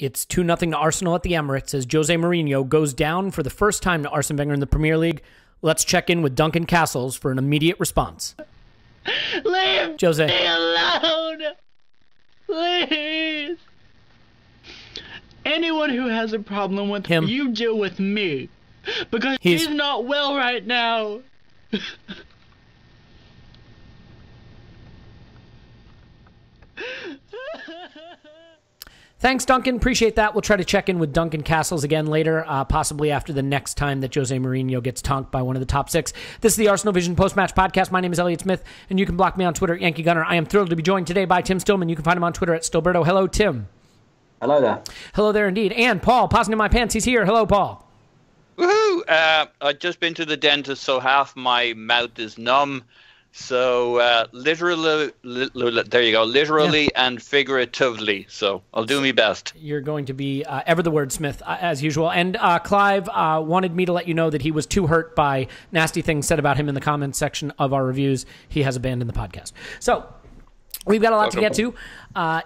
It's 2-0 to Arsenal at the Emirates as Jose Mourinho goes down for the first time to Arsene Wenger in the Premier League. Let's check in with Duncan Castles for an immediate response. Leave Jose. me alone! Please! Anyone who has a problem with him, you deal with me. Because he's not well right now. Thanks, Duncan. Appreciate that. We'll try to check in with Duncan Castles again later, possibly after the next time that Jose Mourinho gets tonked by one of the top six. This is the Arsenal Vision Post-Match Podcast. My name is Elliot Smith, and you can block me on Twitter at Yankee Gunner. I am thrilled to be joined today by Tim Stillman. You can find him on Twitter at Stillberto. Hello, Tim. Hello there. Hello there indeed. And Paul, pausing in my pants. He's here. Hello, Paul. Woohoo! I've just been to the dentist, so half my mouth is numb. So literally, there you go, literally and figuratively. So I'll do my best. You're going to be ever the wordsmith, as usual. And Clive wanted me to let you know that he was too hurt by nasty things said about him in the comments section of our reviews. He has abandoned the podcast. So we've got a lot to get to.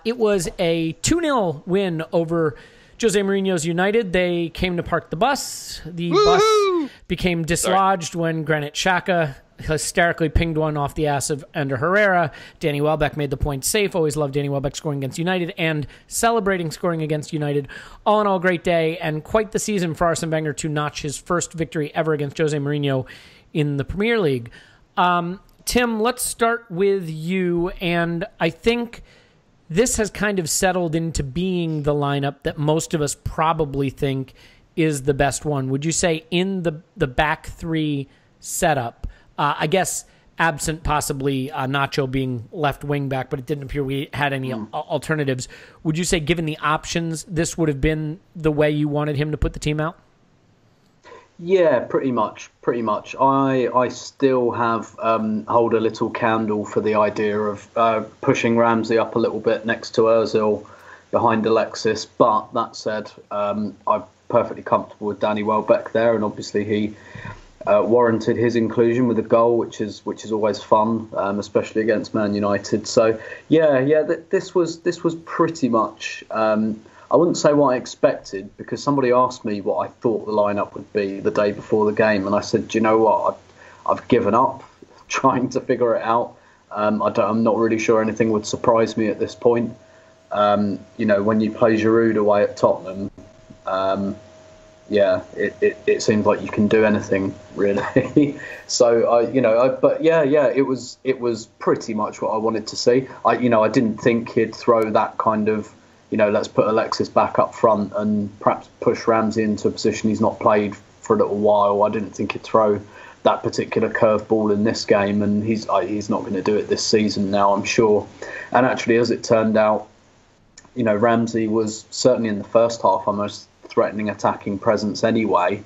It was a 2-0 win over Jose Mourinho's United. They came to park the bus. The bus became dislodged when Granit Xhaka hysterically pinged one off the ass of Ander Herrera. Danny Welbeck made the point safe. Always loved Danny Welbeck scoring against United and celebrating scoring against United. All in all, great day and quite the season for Arsene Wenger to notch his first victory ever against Jose Mourinho in the Premier League. Tim, let's start with you. And I think this has kind of settled into being the lineup that most of us probably think is the best one. Would you say in the back three setup, I guess absent possibly Nacho being left wing back, but it didn't appear we had any alternatives. Would you say, given the options, this would have been the way you wanted him to put the team out? Yeah, pretty much. I still have hold a little candle for the idea of pushing Ramsey up a little bit next to Ozil behind Alexis. But that said, I'm perfectly comfortable with Danny Welbeck there, and obviously he warranted his inclusion with a goal, which is always fun, especially against Man United. So this was pretty much. I wouldn't say what I expected, because somebody asked me what I thought the lineup would be the day before the game, and I said, do you know what? I've given up trying to figure it out. I'm not really sure anything would surprise me at this point. When you play Giroud away at Tottenham. It seems like you can do anything really. So it was pretty much what I wanted to see. I didn't think he'd throw that kind of, let's put Alexis back up front and perhaps push Ramsey into a position he's not played for a little while. I didn't think he'd throw that particular curveball in this game, and he's not going to do it this season now, I'm sure. And actually, as it turned out, Ramsey was certainly in the first half our most threatening attacking presence anyway,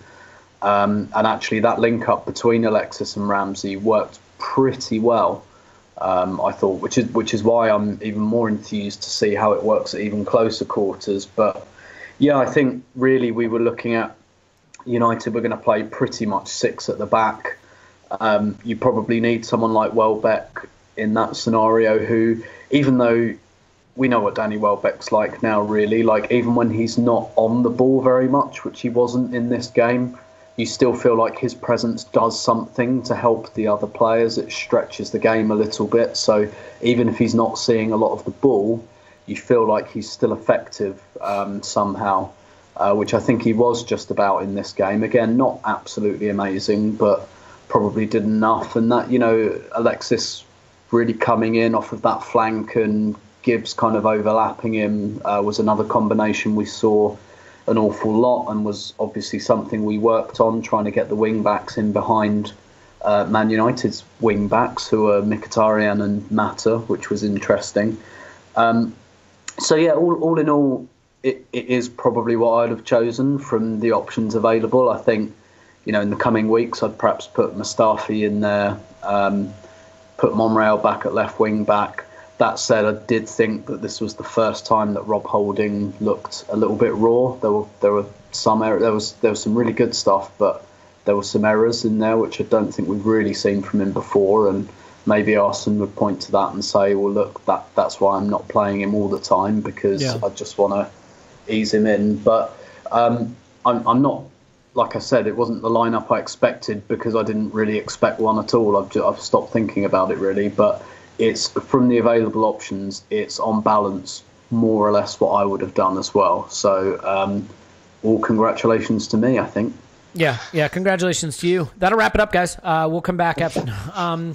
and actually that link up between Alexis and Ramsey worked pretty well, I thought, which is why I'm even more enthused to see how it works at even closer quarters. But I think really we were looking at United were going to play pretty much six at the back. You probably need someone like Welbeck in that scenario, who, even though we know what Danny Welbeck's like now, really. Like, even when he's not on the ball very much, which he wasn't in this game, you still feel like his presence does something to help the other players. It stretches the game a little bit. So even if he's not seeing a lot of the ball, you feel like he's still effective somehow, which I think he was just about in this game. Again, not absolutely amazing, but probably did enough. And that, Alexis really coming in off of that flank and Gibbs kind of overlapping him was another combination we saw an awful lot, and was obviously something we worked on, trying to get the wing backs in behind Man United's wing backs, who are Mkhitaryan and Mata, which was interesting. All in all, it is probably what I'd have chosen from the options available. I think, in the coming weeks, I'd perhaps put Mustafi in there, put Monreal back at left wing back. That said, I did think that this was the first time that Rob Holding looked a little bit raw. There were some there was some really good stuff, but there were some errors in there which I don't think we've really seen from him before. And maybe Arsene would point to that and say, "Well, look, that's why I'm not playing him all the time, because I just want to ease him in. But I'm not, like I said, it wasn't the lineup I expected because I didn't really expect one at all. I've stopped thinking about it really, but it's from the available options. It's on balance more or less what I would have done as well. So all congratulations to me, I think. Yeah, congratulations to you. That'll wrap it up, guys. We'll come back after. I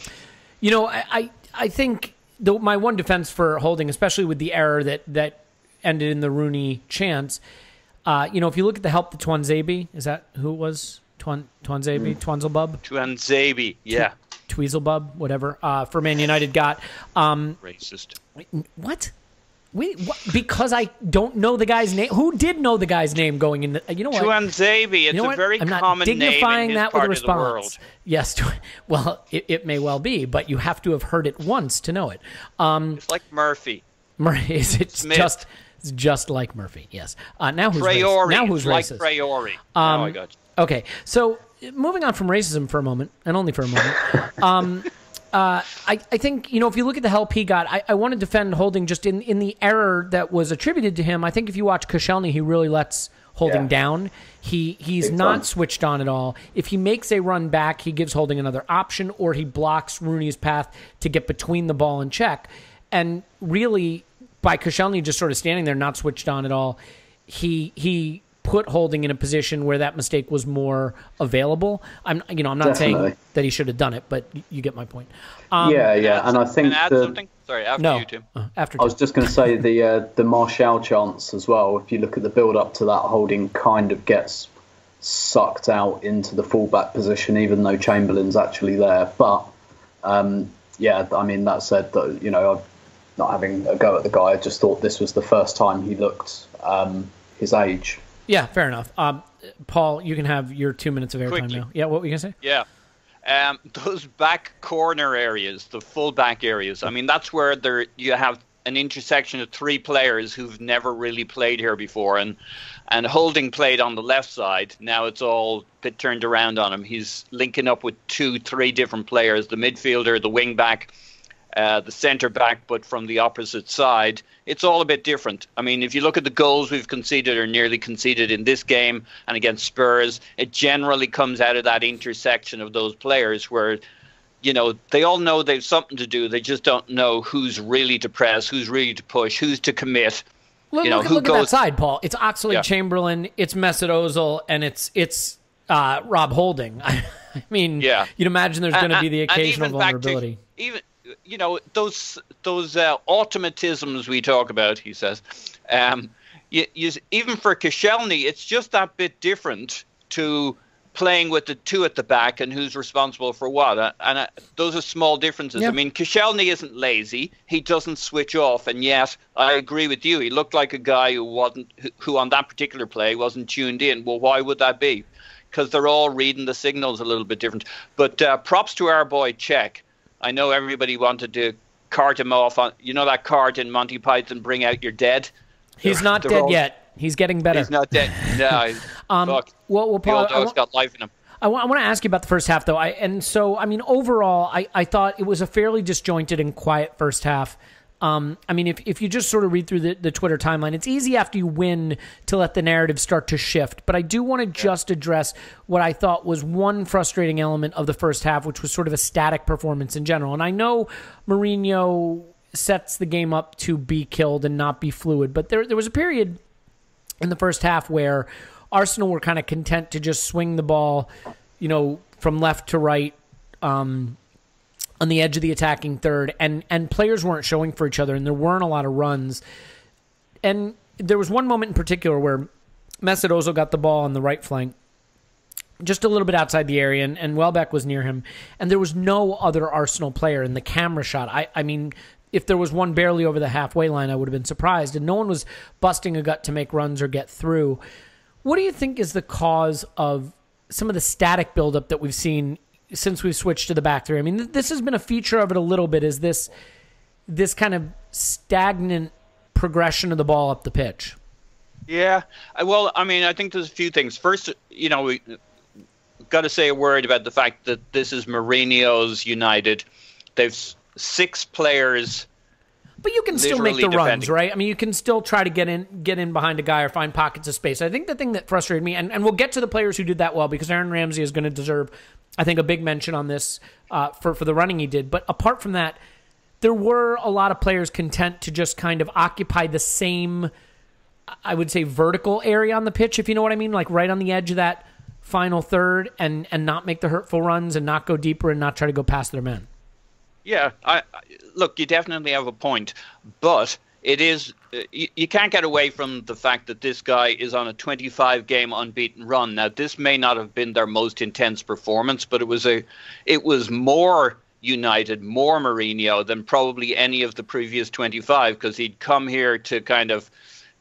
think my one defense for Holding, especially with the error that ended in the Rooney chance, if you look at the help to Twanzebe, is that who it was? Twanzebe? Twanzelbub? Twanzebe, yeah. Tweezlebub, whatever, for Man United got. Racist. What? Because I don't know the guy's name. Who did know the guy's name going in? You know what? Twanzebe. It's a very common name in his part of the world. Yes. Well, it may well be, but you have to have heard it once to know it. It's like Murphy. It's just like Murphy. Yes. Now who's Priori. Now who's like racist? Priori. Now I got you. Okay. So moving on from racism for a moment, and only for a moment. I think, if you look at the help he got, I want to defend Holding just in the error that was attributed to him. I think if you watch Koscielny, he really lets Holding down. He's not switched on at all. If he makes a run back, he gives Holding another option, or he blocks Rooney's path to get between the ball and check. And really, by Koscielny just sort of standing there, not switched on at all, he put Holding in a position where that mistake was more available. I'm not saying that he should have done it, but you get my point. And I think something? Sorry, after you, Tim. After I was just going to say the Martial chance as well. If you look at the build up to that, Holding kind of gets sucked out into the fullback position, even though Chamberlain's actually there. But that said, that I'm not having a go at the guy. I just thought this was the first time he looked his age. Yeah, fair enough. Paul, you can have your 2 minutes of airtime now. Yeah, what were you going to say? Yeah. Those back corner areas, the full back areas, I mean, that's where you have an intersection of three players who've never really played here before. And Holding played on the left side. Now it's all a bit turned around on him. He's linking up with 2-3 different players, the midfielder, the wing back, the centre back, but from the opposite side. It's all a bit different. I mean, if you look at the goals we've conceded or nearly conceded in this game and against Spurs, it generally comes out of that intersection of those players where, they all know they've something to do. They just don't know who's really to press, who's really to push, who's to commit. Look at that side, Paul. It's Oxlade-Chamberlain, it's Mesut Ozil, and it's Rob Holding. I mean, you'd imagine there's going to be the occasional vulnerability. Those automatisms we talk about, he says, even for Koscielny, it's just that bit different to playing with the two at the back and who's responsible for what. And those are small differences. Yeah. I mean, Koscielny isn't lazy. He doesn't switch off. And yet, I agree with you. He looked like a guy who on that particular play wasn't tuned in. Well, why would that be? Because they're all reading the signals a little bit different. But props to our boy Czech. I know everybody wanted to cart him off on, that cart in Monty Python, Bring Out Your Dead. He's not dead yet. He's getting better. He's not dead. No. Well, Paul, the old dog's got life in him. I want to ask you about the first half, though. Overall, I thought it was a fairly disjointed and quiet first half. If you just sort of read through the Twitter timeline, it's easy after you win to let the narrative start to shift. But I do want to just address what I thought was one frustrating element of the first half, which was sort of a static performance in general. And I know Mourinho sets the game up to be killed and not be fluid, but there was a period in the first half where Arsenal were kind of content to just swing the ball, from left to right, on the edge of the attacking third, and players weren't showing for each other, and there weren't a lot of runs. And there was one moment in particular where Mesut Ozil got the ball on the right flank, just a little bit outside the area, and Welbeck was near him, and there was no other Arsenal player in the camera shot. I mean, if there was one barely over the halfway line, I would have been surprised, and no one was busting a gut to make runs or get through. What do you think is the cause of some of the static buildup that we've seen since we've switched to the back three? I mean, this has been a feature of it a little bit, is this kind of stagnant progression of the ball up the pitch. Yeah. Well, I think there's a few things. First, we got to say a word about the fact that this is Mourinho's United. They've 6 players But you can still make the defending. runs, right? I mean, you can still try to get in behind a guy or find pockets of space. I think the thing that frustrated me, and we'll get to the players who did that well, because Aaron Ramsey is going to deserve, I think, a big mention on this for the running he did. But apart from that, there were a lot of players content to just kind of occupy the same, I would say, vertical area on the pitch, if you know what I mean, like right on the edge of that final third, and not make the hurtful runs and not go deeper and not try to go past their men. Yeah, look, you definitely have a point, but it is you can't get away from the fact that this guy is on a 25-game unbeaten run. Now, this may not have been their most intense performance, but it was more United, more Mourinho than probably any of the previous 25, because he'd come here to kind of,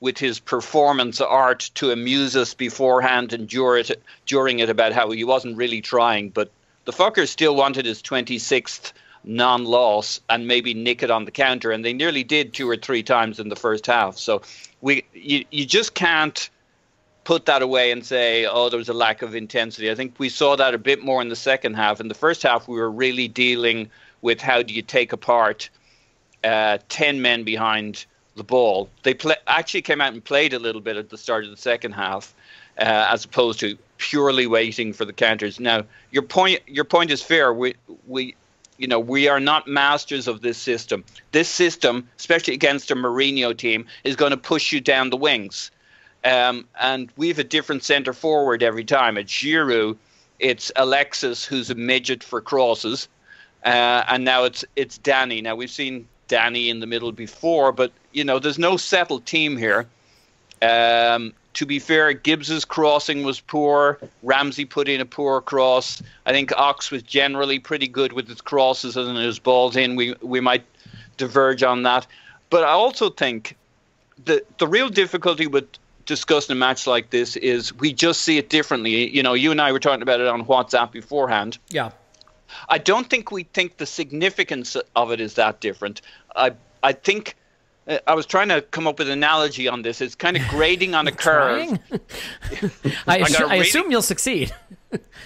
with his performance art, to amuse us beforehand and during it about how he wasn't really trying, but the fucker still wanted his 26th non-loss and maybe nick it on the counter, and they nearly did 2 or 3 times in the first half. So you just can't put that away and say, oh, there was a lack of intensity. I think we saw that a bit more in the second half. In the first half, we were really dealing with how do you take apart 10 men behind the ball. They actually came out and played a little bit at the start of the second half, as opposed to purely waiting for the counters. Now, your point is fair. We are not masters of this system. This system, especially against a Mourinho team, is going to push you down the wings. And we have a different centre forward every time. At Giroud, it's Alexis, who's a midget for crosses, and now it's Danny. Now, we've seen Danny in the middle before, but there's no settled team here. To be fair, Gibbs's crossing was poor. Ramsey put in a poor cross. I think Ox was generally pretty good with his crosses and his balls in. We might diverge on that. But I also think the real difficulty with discussing a match like this is we just see it differently. You and I were talking about it on WhatsApp beforehand. Yeah. I don't think we think the significance of it is that different. I think... I was trying to come up with an analogy on this. It's kind of grading on a curve. I assume you'll succeed.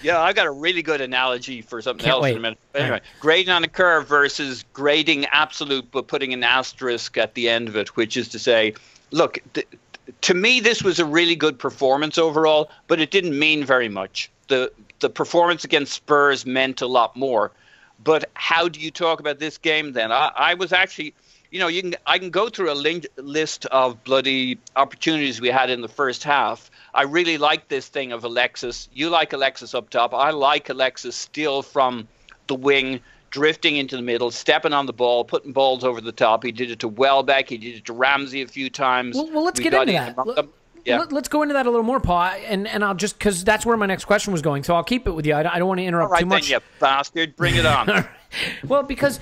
Yeah, I got a really good analogy for something Can't else wait. in a minute. But anyway, grading on a curve versus grading absolute but putting an asterisk at the end of it, which is to say, look, to me this was a really good performance overall, but it didn't mean very much. The performance against Spurs meant a lot more. But how do you talk about this game then? I was actually... I can go through a list of bloody opportunities we had in the first half. I really like this thing of Alexis. You like Alexis up top. I like Alexis still from the wing, drifting into the middle, stepping on the ball, putting balls over the top. He did it to Welbeck. He did it to Ramsey a few times. Well, let's get into that. Let's go into that a little more, Paul, and I'll just, because that's where my next question was going, so I'll keep it with you. I don't want to interrupt too much. Then, you bastard. Bring it on. Well, because...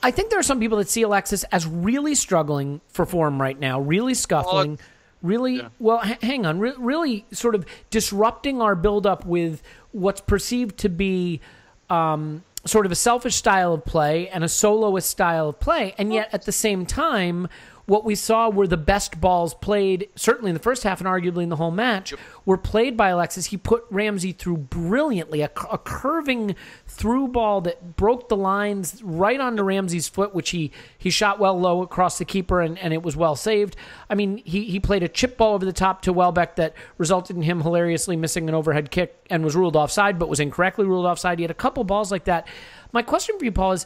I think there are some people that see Alexis as really struggling for form right now, really scuffling, hang on, really sort of disrupting our build-up with what's perceived to be sort of a selfish style of play and a soloist style of play, and yet at the same time, what we saw were the best balls played, certainly in the first half and arguably in the whole match, were played by Alexis. He put Ramsey through brilliantly, a curving through ball that broke the lines right onto Ramsey's foot, which he shot well low across the keeper, and it was well saved. I mean, he played a chip ball over the top to Welbeck that resulted in him hilariously missing an overhead kick and was ruled offside, but was incorrectly ruled offside. He had a couple balls like that. My question for you, Paul, is,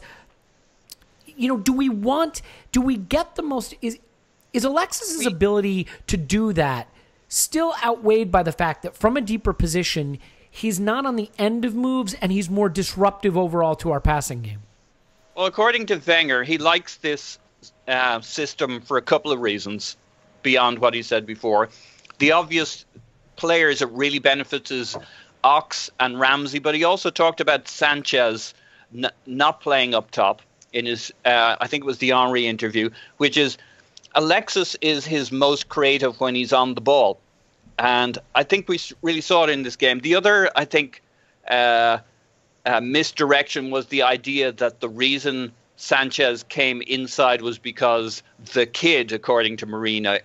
do we get the most, is Alexis's ability to do that still outweighed by the fact that from a deeper position, he's not on the end of moves and he's more disruptive overall to our passing game? Well, according to Wenger, he likes this system for a couple of reasons beyond what he said before. The obvious players it really benefits is Ox and Ramsey, but he also talked about Sanchez not playing up top in his, I think it was the Henry interview, which is Alexis is his most creative when he's on the ball. And I think we really saw it in this game. The other, I think, misdirection was the idea that the reason Sanchez came inside was because the kid, according to Mourinho,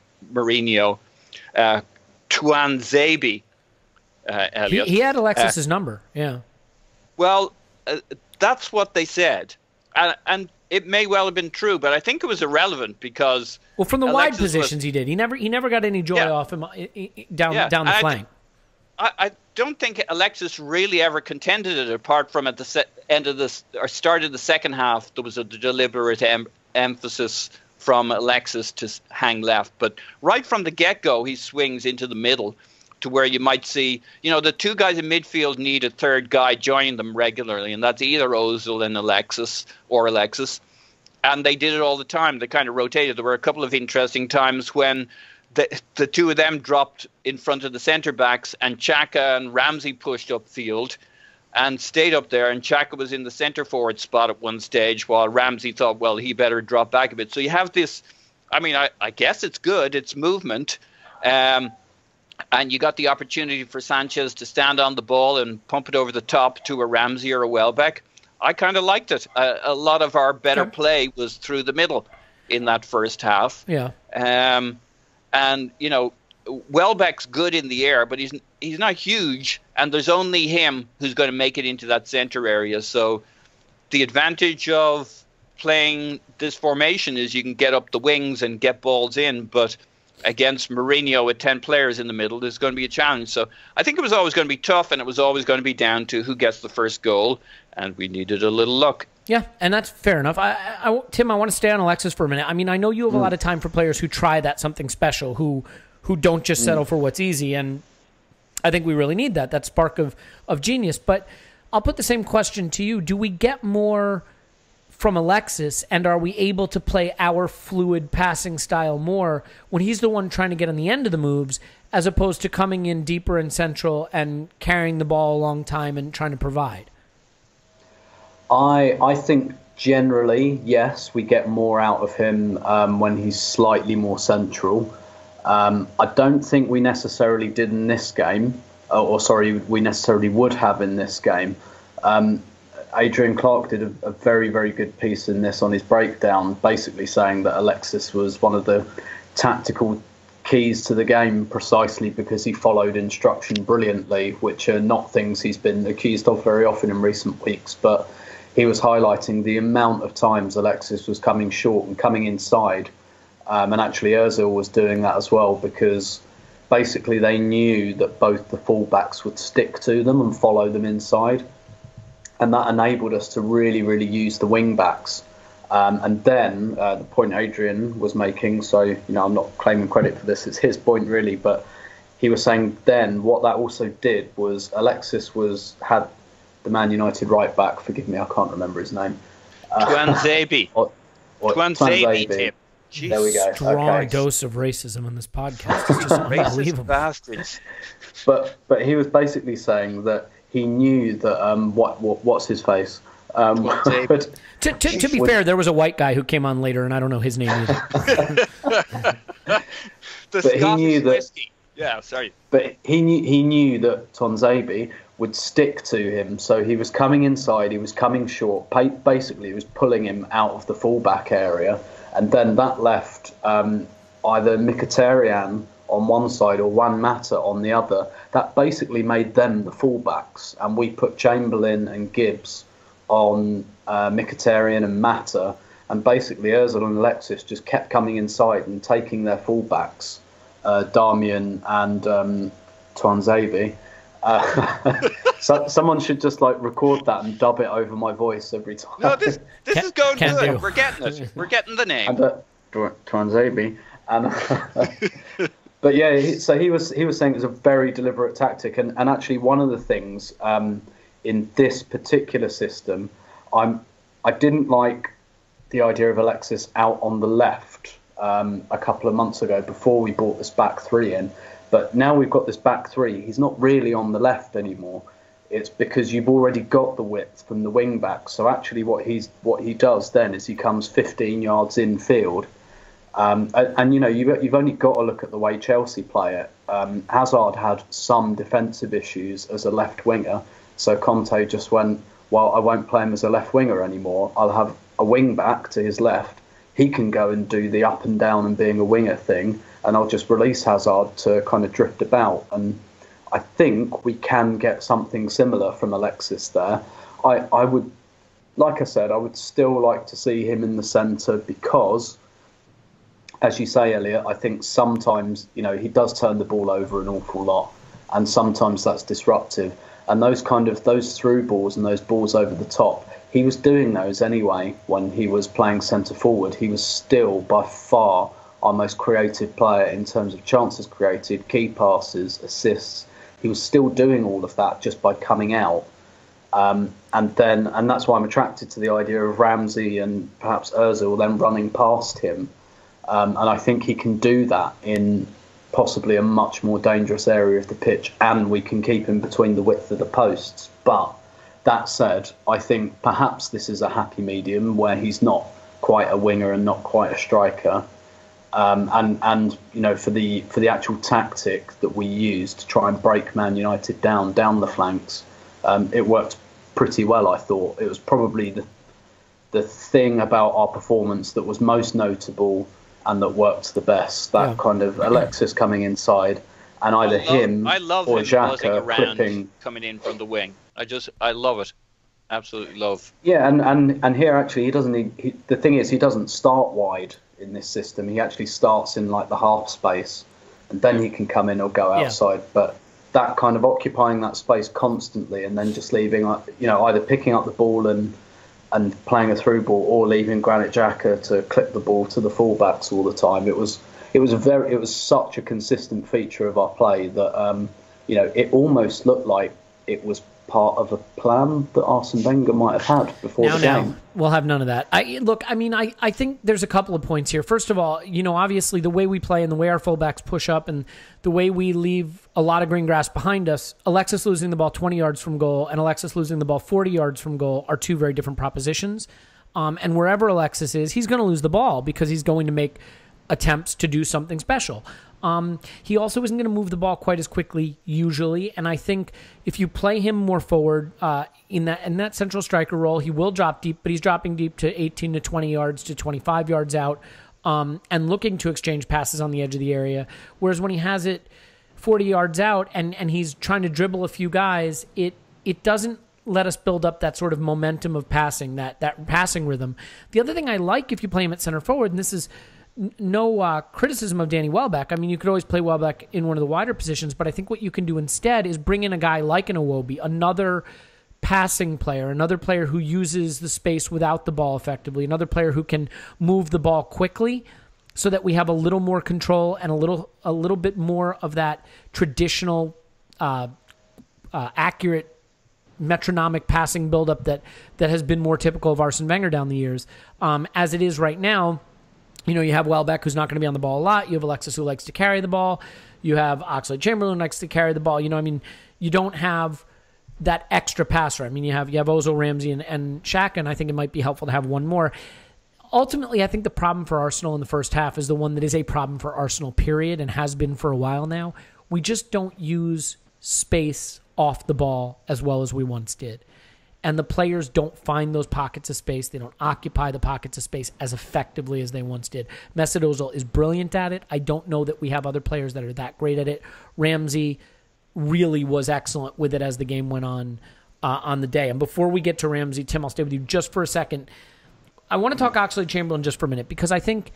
Tuanzebe, Elliot. He had Alexis's number, yeah. Well, that's what they said. And it may well have been true, but I think it was irrelevant because from the wide positions he did. He never got any joy off him down the flank. I don't think Alexis really ever contended it, apart from at the end of start of the second half. There was a deliberate emphasis from Alexis to hang left, but right from the get-go, he swings into the middle to where you might see, the two guys in midfield need a third guy joining them regularly, and that's either Ozil and Alexis. And they did it all the time. They kind of rotated. There were a couple of interesting times when the two of them dropped in front of the centre-backs, and Xhaka and Ramsey pushed upfield and stayed up there, and Xhaka was in the centre-forward spot at one stage while Ramsey thought, well, he better drop back a bit. So you have this, I guess it's good, it's movement, and you got the opportunity for Sanchez to stand on the ball and pump it over the top to a Ramsey or a Welbeck. I kind of liked it. A lot of our better play was through the middle in that first half. Yeah. And, Welbeck's good in the air, but he's not huge, and there's only him who's going to make it into that centre area. So the advantage of playing this formation is you can get up the wings and get balls in, but against Mourinho with 10 players in the middle, there's going to be a challenge. So I think it was always going to be tough, and it was always going to be down to who gets the first goal, and we needed a little luck. Yeah, and that's fair enough. Tim, I want to stay on Alexis for a minute. I know you have a lot of time for players who try that something special, who don't just settle for what's easy, and I think we really need that spark of genius. But I'll put the same question to you. Do we get more from Alexis, and are we able to play our fluid passing style more when he's the one trying to get on the end of the moves, as opposed to coming in deeper and central and carrying the ball a long time and trying to provide? I think generally, yes, we get more out of him when he's slightly more central. I don't think we necessarily did in this game, we necessarily would have in this game. Adrian Clark did a very, very good piece in this on his breakdown, basically saying that Alexis was one of the tactical keys to the game precisely because he followed instruction brilliantly, which are not things he's been accused of very often in recent weeks. But he was highlighting the amount of times Alexis was coming short and coming inside. And actually Ozil was doing that as well, because basically they knew that both the fullbacks would stick to them and follow them inside. And that enabled us to really, really use the wing-backs. And then the point Adrian was making, so I'm not claiming credit for this, it's his point really, but he was saying then what that also did was Alexis had the Man United right-back, forgive me, I can't remember his name. Tuanzebe. Tuanzebe. There we go. Strong dose of racism on this podcast. It's just unbelievable. Bastards. But he was basically saying that he knew that what's his face. To be fair, there was a white guy who came on later, and I don't know his name either. But he knew that. Yeah, sorry. But he knew that Tuanzebe would stick to him, so he was coming inside, he was coming short. Basically, he was pulling him out of the fullback area, and then that left either Mkhitaryan on one side or Juan Mata on the other. That basically made them the fullbacks, and we put Chamberlain and Gibbs on Mkhitaryan and Mata, and basically Ozil and Alexis just kept coming inside and taking their fullbacks, Darmian and Tuanzebe. So someone should just record that and dub it over my voice every time. No, this is going good. We're getting it. We're getting the name. And Tuanzebe. And but yeah, so he was saying it was a very deliberate tactic, and actually one of the things in this particular system, I didn't like the idea of Alexis out on the left a couple of months ago before we brought this back three in. But now we've got this back three, he's not really on the left anymore. It's because you've already got the width from the wing back. So actually what he does then is he comes 15 yards in field. And you've only got to look at the way Chelsea play it. Hazard had some defensive issues as a left winger. So Conte just went, well, I won't play him as a left winger anymore. I'll have a wing back to his left. He can go and do the up and down and being a winger thing, and I'll just release Hazard to kind of drift about. And I think we can get something similar from Alexis there. I would like I said, I would still like to see him in the centre because, as you say, Elliot, I think sometimes, he does turn the ball over an awful lot, and sometimes that's disruptive. And those through balls and those balls over the top, he was doing those anyway when he was playing centre forward. He was still by far our most creative player in terms of chances created, key passes, assists. He was still doing all of that just by coming out. And that's why I'm attracted to the idea of Ramsey and perhaps Ozil then running past him. And I think he can do that in possibly a much more dangerous area of the pitch, and we can keep him between the width of the posts. But that said, I think perhaps this is a happy medium where he's not quite a winger and not quite a striker. And for the actual tactic that we used to try and break Man United down the flanks, it worked pretty well. I thought it was probably the thing about our performance that was most notable and that worked the best. That kind of Alexis coming inside and either him or Xhaka clipping, coming in from the wing. I love it. Absolutely love. Yeah, and here actually he doesn't need. The thing is, he doesn't start wide in this system. He actually starts in like the half space, and then he can come in or go outside. But that kind of occupying that space constantly, and then just leaving, either picking up the ball and playing a through ball, or leaving Granit Xhaka to clip the ball to the fullbacks all the time. It was such a consistent feature of our play that it almost looked like it was part of a plan that Arsene Wenger might have had before the game. We'll have none of that. I think there's a couple of points here. First of all, obviously the way we play and the way our fullbacks push up and the way we leave a lot of green grass behind us, Alexis losing the ball 20 yards from goal and Alexis losing the ball 40 yards from goal are two very different propositions. And wherever Alexis is, he's going to lose the ball because he's going to make attempts to do something special. He also isn't going to move the ball quite as quickly usually, and I think if you play him more forward in that central striker role, he will drop deep, but he's dropping deep to 18 to 20 yards to 25 yards out, and looking to exchange passes on the edge of the area. Whereas when he has it 40 yards out and he's trying to dribble a few guys, it doesn't let us build up that sort of momentum of passing, that passing rhythm. The other thing I like if you play him at center forward, and this is no criticism of Danny Welbeck. I mean, you could always play Welbeck in one of the wider positions, but I think what you can do instead is bring in a guy like an Iwobi, another passing player, another player who uses the space without the ball effectively, another player who can move the ball quickly so that we have a little more control and a little bit more of that traditional accurate metronomic passing buildup that has been more typical of Arsene Wenger down the years. As it is right now, you have Welbeck, who's not going to be on the ball a lot. You have Alexis, who likes to carry the ball. You have Oxlade-Chamberlain, who likes to carry the ball. You don't have that extra passer. I mean, you have Ozil, Ramsey, and Xhaka, and I think it might be helpful to have one more. Ultimately, I think the problem for Arsenal in the first half is the one that is a problem for Arsenal, period, and has been for a while now. We just don't use space off the ball as well as we once did. And the players don't find those pockets of space. They don't occupy the pockets of space as effectively as they once did. Mesut Ozil is brilliant at it. I don't know that we have other players that are that great at it. Ramsey really was excellent with it as the game went on the day. And before we get to Ramsey, Tim, I'll stay with you just for a second. I want to talk Oxlade-Chamberlain just for a minute because I think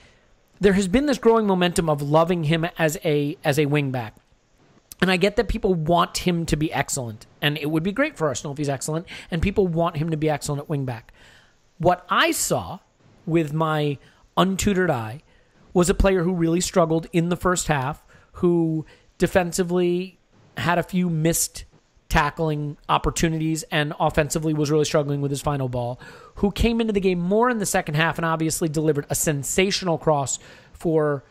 there has been this growing momentum of loving him as a wing-back. And I get that people want him to be excellent, and it would be great for Arsenal if he's excellent, and people want him to be excellent at wing-back. What I saw with my untutored eye was a player who really struggled in the first half, who defensively had a few missed tackling opportunities and offensively was really struggling with his final ball, who came into the game more in the second half and obviously delivered a sensational cross for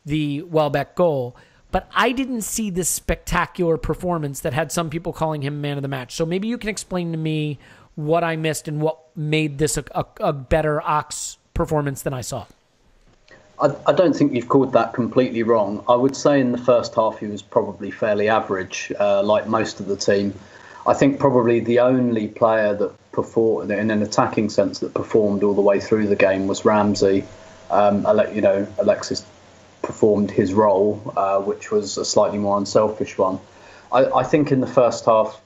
the Welbeck goal. But I didn't see this spectacular performance that had some people calling him man of the match. So maybe you can explain to me what I missed and what made this a better Ox performance than I saw. I don't think you've called that completely wrong. I would say in the first half he was probably fairly average, like most of the team. I think probably the only player that performed, in an attacking sense, that performed all the way through the game was Ramsey. Alexis performed his role, which was a slightly more unselfish one. I think in the first half,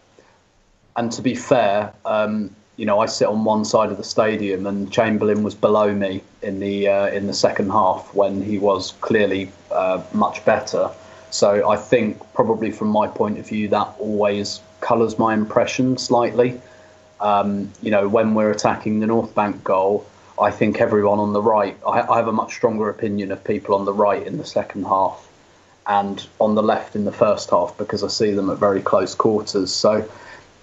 and to be fair, I sit on one side of the stadium, and Chamberlain was below me in the second half when he was clearly much better. So I think probably from my point of view, that always colours my impression slightly. When we're attacking the North Bank goal, I think everyone on the right, I have a much stronger opinion of people on the right in the second half and on the left in the first half, because I see them at very close quarters. So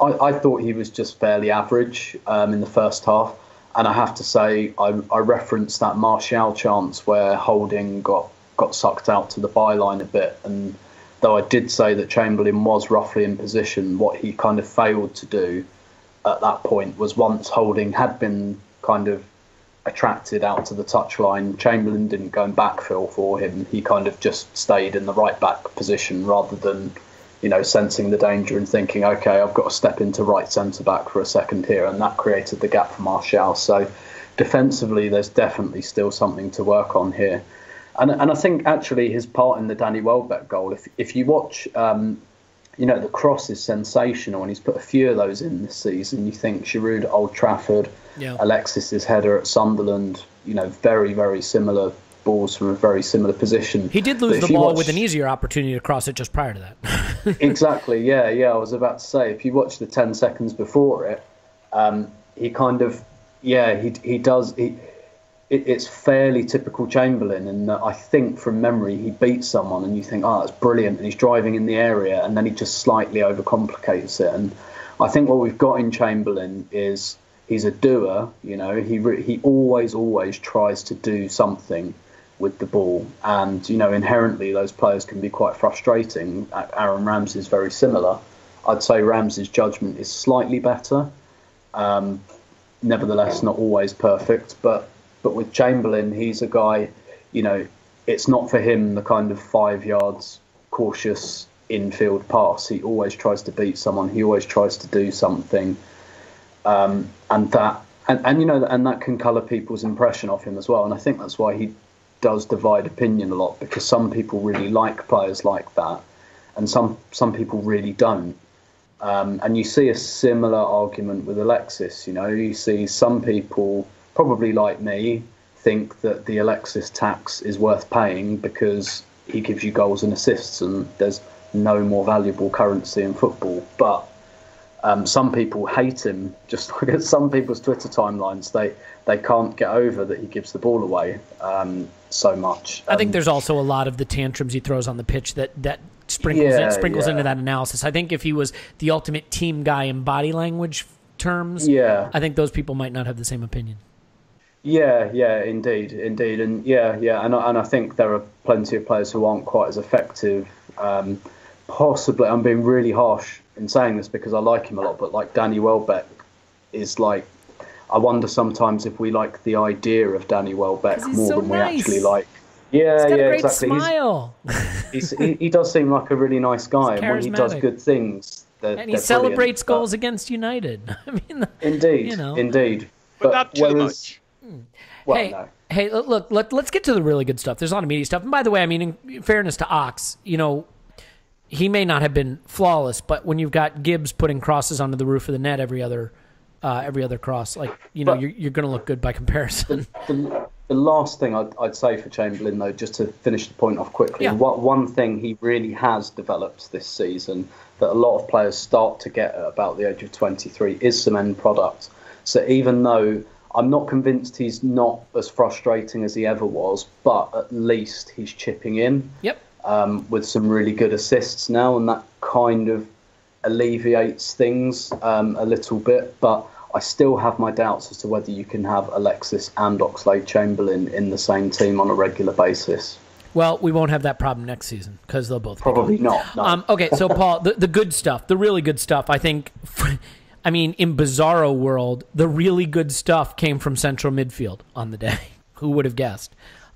I thought he was just fairly average in the first half. And I have to say, I referenced that Martial chance where Holding got sucked out to the byline a bit. And though I did say that Chamberlain was roughly in position, what he kind of failed to do at that point was, once Holding had been kind of attracted out to the touchline, Chamberlain didn't go and backfill for him. He kind of just stayed in the right back position rather than, sensing the danger and thinking, okay, I've got to step into right centre back for a second here, and that created the gap for Martial. So defensively, there's definitely still something to work on here. And I think actually his part in the Danny Welbeck goal, if you watch, the cross is sensational, and he's put a few of those in this season. You think Giroud at Old Trafford, Alexis's header at Sunderland, very, very similar balls from a very similar position. He did lose the ball with an easier opportunity to cross it just prior to that. Exactly, yeah. I was about to say, if you watch the 10 seconds before it, he kind of, he does. It's fairly typical Chamberlain, and I think from memory he beats someone and you think, oh, that's brilliant, and he's driving in the area, and then he just slightly overcomplicates it. And I think what we've got in Chamberlain is he's a doer. He always tries to do something with the ball, and inherently those players can be quite frustrating. Aaron Ramsey is very similar. I'd say Ramsey's judgment is slightly better, nevertheless not always perfect, but with Chamberlain, he's a guy, it's not for him the kind of 5 yards cautious infield pass. He always tries to beat someone. He always tries to do something, and that can colour people's impression of him as well. And I think that's why he does divide opinion a lot, because some people really like players like that, and some people really don't. And you see a similar argument with Alexis. You see some people, probably like me, think that the Alexis tax is worth paying because he gives you goals and assists, and there's no more valuable currency in football. But some people hate him. Just look at some people's Twitter timelines. They can't get over that he gives the ball away so much. I think there's also a lot of the tantrums he throws on the pitch that sprinkles into that analysis. I think if he was the ultimate team guy in body language terms, I think those people might not have the same opinion. Yeah, indeed, and and I think there are plenty of players who aren't quite as effective. Possibly, I'm being really harsh in saying this because I like him a lot, but like Danny Welbeck is like, I wonder sometimes if we like the idea of Danny Welbeck more than we actually like. Yeah, he's got a great exactly. Smile. He does seem like a really nice guy, and when he does good things, and he celebrates goals against United. I mean, indeed. But not too much. Well, hey, look, let's get to the really good stuff. There's a lot of media stuff. And by the way, I mean, in fairness to Ox, he may not have been flawless, but when you've got Gibbs putting crosses onto the roof of the net every other cross, you're going to look good by comparison. The last thing I'd say for Chamberlain, though, just to finish the point off quickly, one thing he really has developed this season that a lot of players start to get at about the age of 23 is some end product. So even though I'm not convinced he's not as frustrating as he ever was, but at least he's chipping in with some really good assists now, and that kind of alleviates things a little bit. But I still have my doubts as to whether you can have Alexis and Oxlade-Chamberlain in the same team on a regular basis. Well, we won't have that problem next season because they'll both probably not. No. Okay, so Paul, the good stuff, the really good stuff, I think. I mean, in Bizarro world, the really good stuff came from central midfield on the day. Who would have guessed?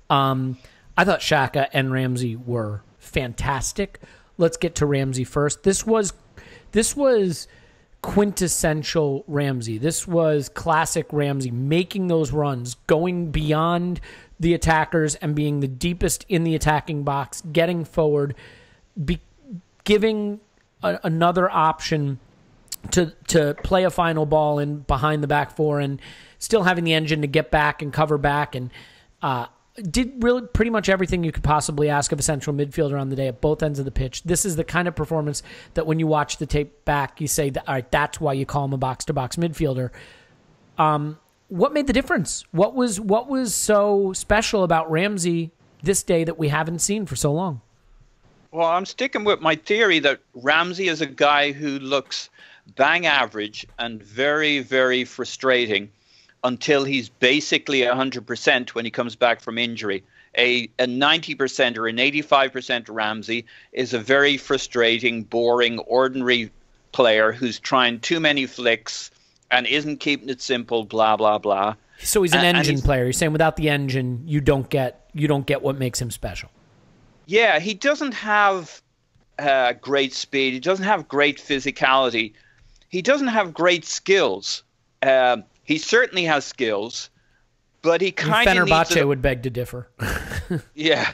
I thought Xhaka and Ramsey were fantastic. Let's get to Ramsey first. This was quintessential Ramsey. This was classic Ramsey, making those runs, going beyond the attackers and being the deepest in the attacking box, getting forward, giving another option to play a final ball in behind the back four and still having the engine to get back and cover back, and did really pretty much everything you could possibly ask of a central midfielder on the day at both ends of the pitch. This is the kind of performance that when you watch the tape back, you say, all right, that's why you call him a box-to-box midfielder. What made the difference? What was so special about Ramsey this day that we haven't seen for so long? Well, I'm sticking with my theory that Ramsey is a guy who looks bang average and very, very frustrating until he's basically 100% when he comes back from injury. A 90% or an 85% Ramsey is a very frustrating, boring, ordinary player who's trying too many flicks and isn't keeping it simple, blah, blah, blah. So he's an engine player. You're saying without the engine, you don't get what makes him special. Yeah, he doesn't have great speed. He doesn't have great physicality. He doesn't have great skills. He certainly has skills, but he kind of Fenerbahce would beg to differ. Yeah.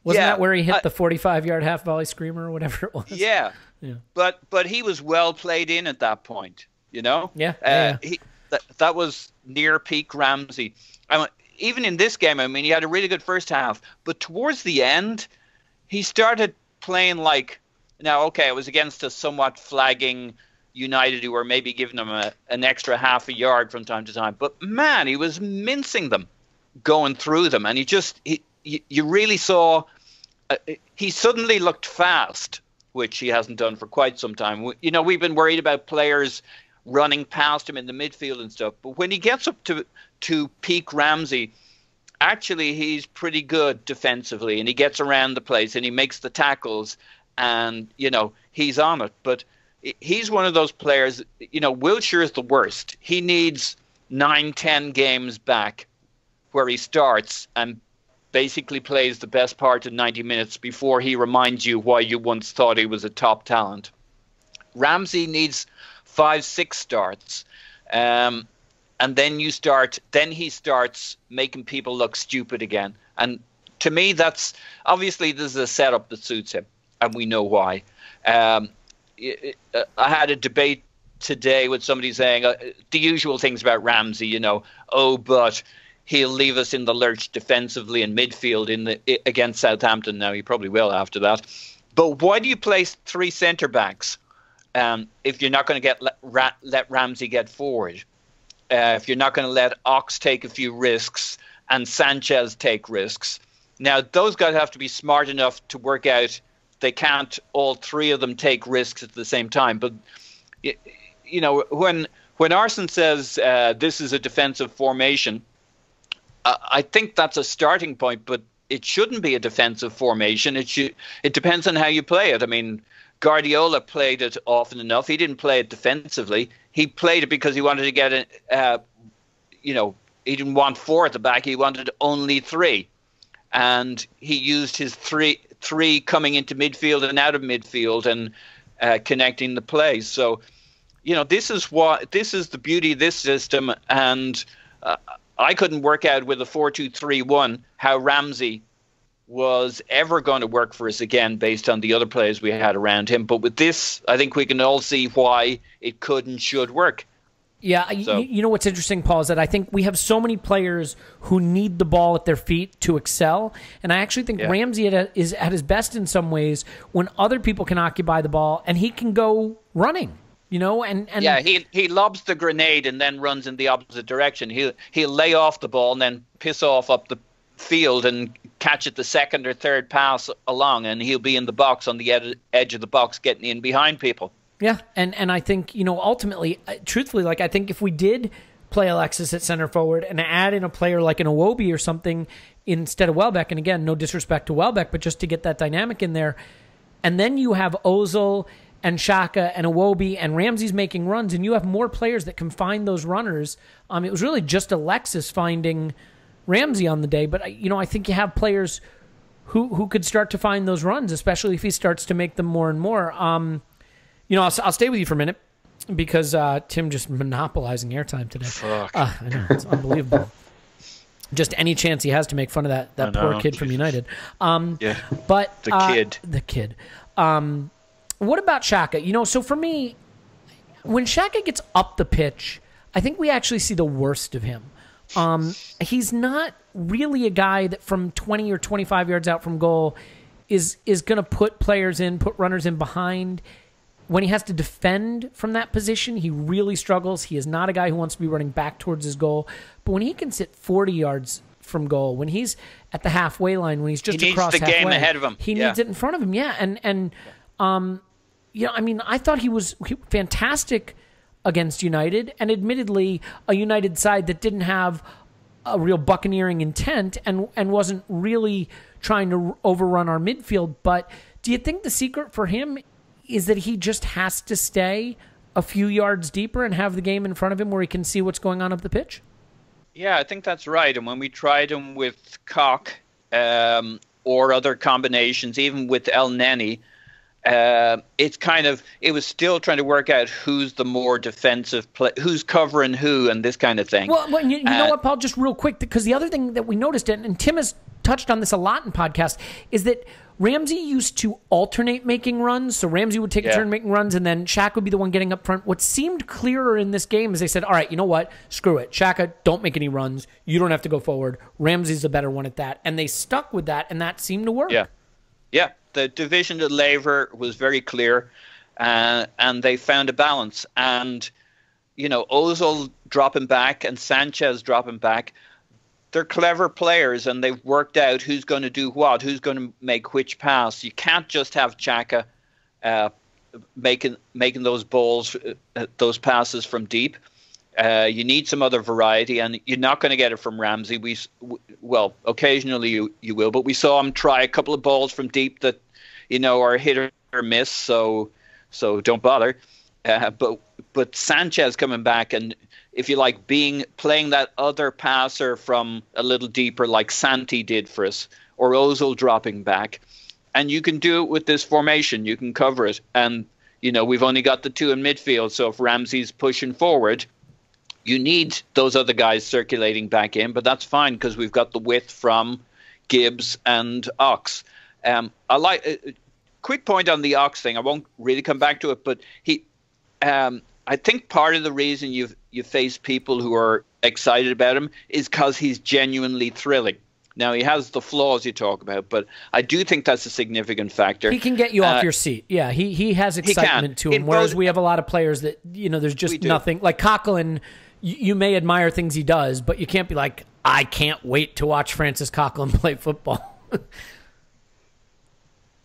Wasn't that where he hit the 45-yard half volley screamer or whatever it was? Yeah. But he was well played in at that point, you know? Yeah. That was near peak Ramsey. Even in this game, I mean, he had a really good first half, but towards the end, he started playing like, now, okay, it was against a somewhat flagging United who were maybe giving him an extra half a yard from time to time. But, man, he was mincing them, going through them. And you really saw he suddenly looked fast, which he hasn't done for quite some time. You know, we've been worried about players running past him in the midfield and stuff. But when he gets up to peak Ramsey, actually he's pretty good defensively, and he gets around the place and he makes the tackles, and, you know, he's on it. But he's one of those players, you know, Wilshere is the worst. He needs 9-10 games back where he starts and basically plays the best part of 90 minutes before he reminds you why you once thought he was a top talent. Ramsey needs 5-6 starts. And then he starts making people look stupid again. And to me, that's obviously this is a setup that suits him, and we know why. I had a debate today with somebody saying the usual things about Ramsey, you know, but he'll leave us in the lurch defensively in midfield against Southampton. Now, he probably will after that. But why do you play 3 centre backs if you're not going to let Ramsey get forward? If you're not going to let Ox take a few risks and Sanchez take risks. Now, those guys have to be smart enough to work out they can't all 3 of them take risks at the same time. But, you know, when Arsene says this is a defensive formation, I think that's a starting point, but it shouldn't be a defensive formation. It depends on how you play it. I mean, Guardiola played it often enough. He didn't play it defensively. He played it because he wanted to get it, you know, he didn't want 4 at the back. He wanted only 3. And he used his three coming into midfield and out of midfield and connecting the plays. So, you know, this is the beauty of this system. And I couldn't work out with a 4-2-3-1 how Ramsey was ever going to work for us again based on the other players we had around him. But with this, I think we can all see why it could and should work. Yeah, so. You know what's interesting, Paul, is that I think we have so many players who need the ball at their feet to excel. And I actually think Ramsey is at his best in some ways when other people can occupy the ball and he can go running. You know, and yeah, he lobs the grenade and then runs in the opposite direction. He'll lay off the ball and then piss off up the field and catch it the second or third pass along, and he'll be in the box on the edge of the box getting in behind people. Yeah, and I think, you know, ultimately, truthfully, like, I think if we did play Alexis at center forward and add in a player like an Iwobi or something instead of Welbeck, and again, no disrespect to Welbeck, but just to get that dynamic in there, and then you have Ozil and Xhaka and Iwobi and Ramsey's making runs, and you have more players that can find those runners. It was really just Alexis finding Ramsey on the day, but, you know, I think you have players who could start to find those runs, especially if he starts to make them more and more. You know, I'll stay with you for a minute because Tim just monopolizing airtime today. Fuck. I know, it's unbelievable. Just any chance he has to make fun of that poor kid from United. Yeah, but the kid. The kid. What about Xhaka? You know, so for me, When Xhaka gets up the pitch, I think we actually see the worst of him. He's not really a guy that from 20 or 25 yards out from goal is going to put players in, put runners in behind. When he has to defend from that position, he really struggles. He is not a guy who wants to be running back towards his goal. But when he can sit 40 yards from goal, when he's at the halfway line, when he's just across halfway, he needs the game ahead of him. He needs it in front of him, yeah. And I mean, I thought he was fantastic against United, and admittedly, a United side that didn't have a real buccaneering intent and wasn't really trying to overrun our midfield. But do you think the secret for him is that he just has to stay a few yards deeper and have the game in front of him where he can see what's going on up the pitch? Yeah, I think that's right. And when we tried him with Koch or other combinations, even with El Neni, it was still trying to work out who's the more defensive who's covering who and this kind of thing. Well, you know what, Paul, just real quick, because the other thing that we noticed, and Tim has touched on this a lot in podcasts, is that Ramsey used to alternate making runs. So Ramsey would take a turn making runs, and then Shaq would be the one getting up front. What seemed clearer in this game is they said, all right, you know what? Screw it. Xhaka, don't make any runs. You don't have to go forward. Ramsey's a better one at that. And they stuck with that, and that seemed to work. Yeah. The division of labor was very clear, and they found a balance. And, Ozil dropping back and Sanchez dropping back, they're clever players, and they've worked out who's going to do what, who's going to make which pass. You can't just have Xhaka making those balls, those passes from deep. You need some other variety, and you're not going to get it from Ramsey. Occasionally you will, but we saw him try a couple of balls from deep that, are hit or miss. So don't bother. But Sanchez coming back and, if you like, playing that other passer from a little deeper, like Santi did for us, or Ozil dropping back, and you can do it with this formation. You can cover it, and we've only got the two in midfield. So if Ramsey's pushing forward, you need those other guys circulating back in, but that's fine because we've got the width from Gibbs and Ox. I like quick point on the Ox thing. I won't really come back to it, but I think part of the reason you face people who are excited about him is because he's genuinely thrilling. Now, he has the flaws you talk about, but I do think that's a significant factor. He can get you off your seat. Yeah, he has excitement to him, whereas we have a lot of players that, there's just nothing. Like Coquelin, you may admire things he does, but you can't be like, I can't wait to watch Francis Coquelin play football.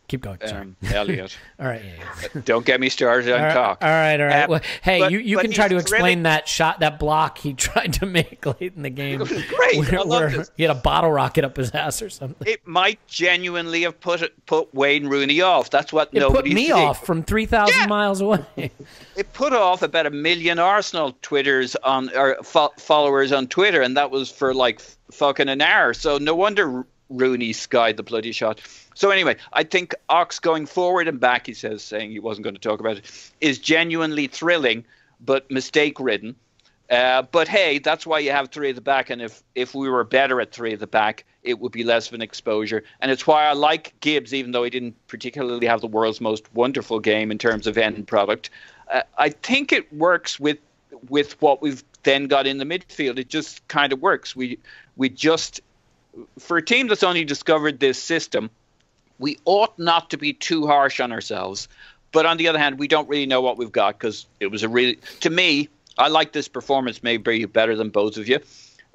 Keep going. Sorry. Elliot. All right. Yeah. Don't get me started on Koch. All right. Well, hey, you can try to explain that shot, that block he tried to make late in the game. It was great. Where he had a bottle rocket up his ass or something. It might genuinely have put Wayne Rooney off. That's what it nobody's put me off from 3,000 miles away. It put off about 1 million Arsenal followers on Twitter, and that was for like fucking an hour. So no wonder Rooney skied the bloody shot. So anyway, I think Ox going forward and back, he says, saying he wasn't going to talk about it, is genuinely thrilling, but mistake-ridden. But hey, that's why you have three at the back, and if we were better at three at the back, it would be less of an exposure. And it's why I like Gibbs, even though he didn't particularly have the world's most wonderful game in terms of end product. I think it works with what we've then got in the midfield. It just kind of works. We just, for a team that's only discovered this system, we ought not to be too harsh on ourselves. But on the other hand, we don't really know what we've got because it was to me, I like this performance maybe better than both of you.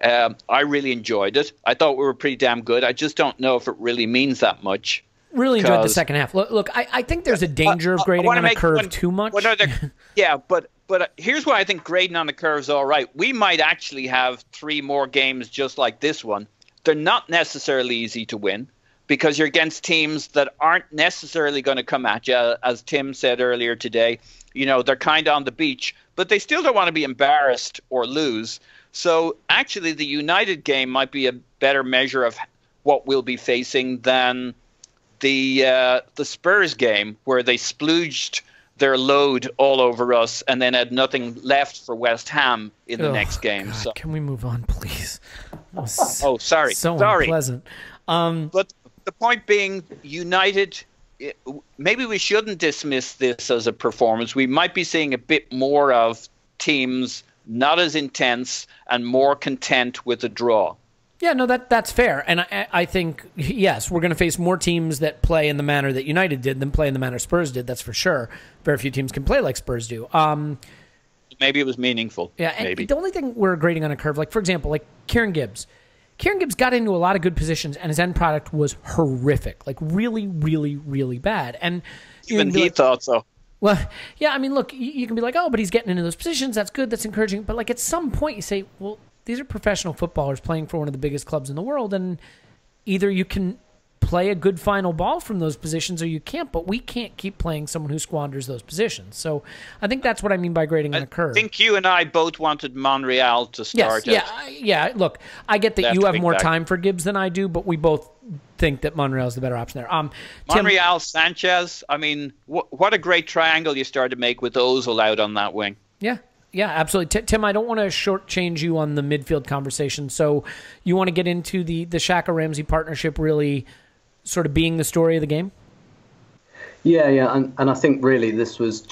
I really enjoyed it. I thought we were pretty damn good. I just don't know if it really means that much. Really enjoyed the second half. Look, I think there's a danger of grading on a curve too much. But here's why I think grading on the curve is all right. We might actually have 3 more games just like this one. They're not necessarily easy to win, because you're against teams that aren't necessarily going to come at you. As Tim said earlier today, they're kind of on the beach, but they still don't want to be embarrassed or lose. So actually the United game might be a better measure of what we'll be facing than the Spurs game, where they splooged their load all over us and then had nothing left for West Ham in the next game. God, so can we move on, please? Sorry. So unpleasant. But the point being, United maybe we shouldn't dismiss this as a performance. We might be seeing a bit more of teams not as intense and more content with a draw. Yeah, no, that's fair. And I think, yes, we're going to face more teams that play in the manner that United did than play in the manner Spurs did. That's for sure. Very few teams can play like Spurs do. Maybe it was meaningful. Yeah, and maybe. the only thing we're grading on a curve, like, for example, like Kieran Gibbs. Kieran Gibbs got into a lot of good positions, and his end product was horrific. Like, really, really, really bad. And even he thought so. Well, yeah, I mean, look, you can be like, oh, but he's getting into those positions. That's good. That's encouraging. But, like, at some point you say, well, these are professional footballers playing for one of the biggest clubs in the world, and either you can play a good final ball from those positions or you can't, but we can't keep playing someone who squanders those positions. So I think that's what I mean by grading on a curve. I think you and I both wanted Monreal to start. Yeah, look, I get that you have more time for Gibbs than I do, but we both think that Monreal is the better option there. Monreal, Sanchez, I mean, what a great triangle you started to make with Ozil out on that wing. Yeah, absolutely. Tim, I don't want to shortchange you on the midfield conversation. So you want to get into the Xhaka-Ramsey partnership really sort of being the story of the game? Yeah. And I think really this was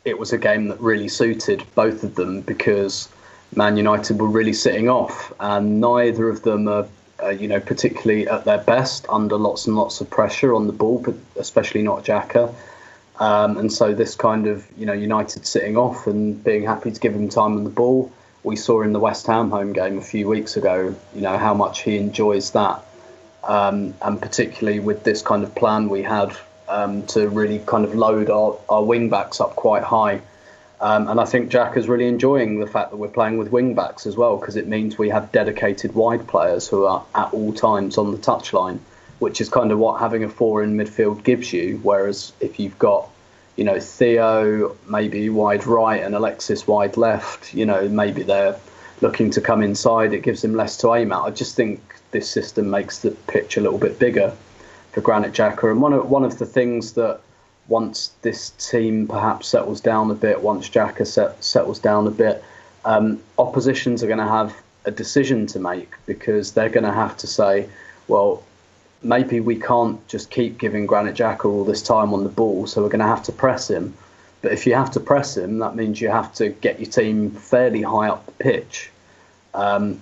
it was a game that really suited both of them because Man United were really sitting off and neither of them are, particularly at their best under lots and lots of pressure on the ball, but especially not Xhaka. And so this kind of, United sitting off and being happy to give him time on the ball. We saw in the West Ham home game a few weeks ago, how much he enjoys that. And particularly with this kind of plan we had to really kind of load our wing backs up quite high. And I think Xhaka's really enjoying the fact that we're playing with wing backs as well, because it means we have dedicated wide players who are at all times on the touchline, which is kind of what having a four in midfield gives you. Whereas if you've got, Theo maybe wide right and Alexis wide left, maybe they're looking to come inside, it gives them less to aim at. I just think this system makes the pitch a little bit bigger for Granit Xhaka. And one of the things that once this team perhaps settles down a bit, once Xhaka settles down a bit, oppositions are going to have a decision to make because they're going to have to say, well, maybe we can't just keep giving Granit Xhaka all this time on the ball, so we're going to have to press him. But if you have to press him, that means you have to get your team fairly high up the pitch,